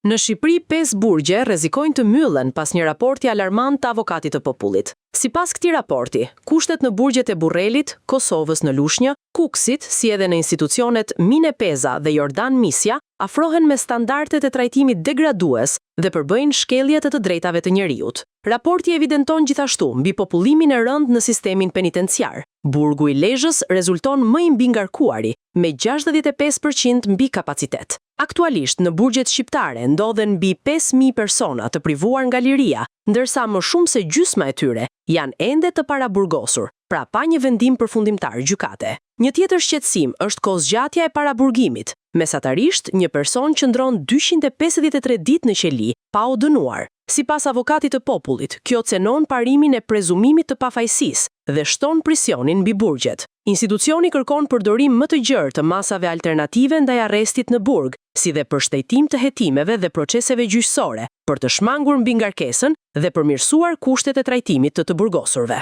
Në Shqipëri, 5 burgje rrezikojnë të mbyllen pas një raporti alarmant të Avokatit të Popullit. Sipas këtij raporti, kushtet në burgjet e Burrelit, Kosovës në Lushnjë, Kukësit, si edhe në institucionet Mine Peza dhe Jordan Misja, afrohen me standardet e trajtimit degradues dhe përbëjnë shkelje të drejtave të njerëzit. Raporti evidenton gjithashtu mbi popullimin e rënd në sistemin penitenciar. Burgu i Lezhës rezulton më i mbingarkuari, me 65% mbi kapacitet. Aktualisht në burgjet shqiptare ndodhen mbi 5.000 persona të privuar nga liria, ndërsa më shumë se gjysma e tyre janë ende të paraburgosur, pra pa një vendim përfundimtar gjykate. Një tjetër shqetësim është kozgjatja e paraburgimit. Mesatarisht, një person qëndron 253 ditë në qeli pa u dënuar. Sipas Avokatit të Popullit, kjo cenon parimin e prezumimit të pafajësisë dhe shton prisionin mbi burgjet. Institucioni kërkon përdorim më të gjerë të masave alternative ndaj arrestit në burg, si dhe përshtejtim të hetimeve dhe proceseve gjyqësore, për të shmangur mbi ngarkesën dhe përmirësuar kushtet e trajtimit të burgosurve.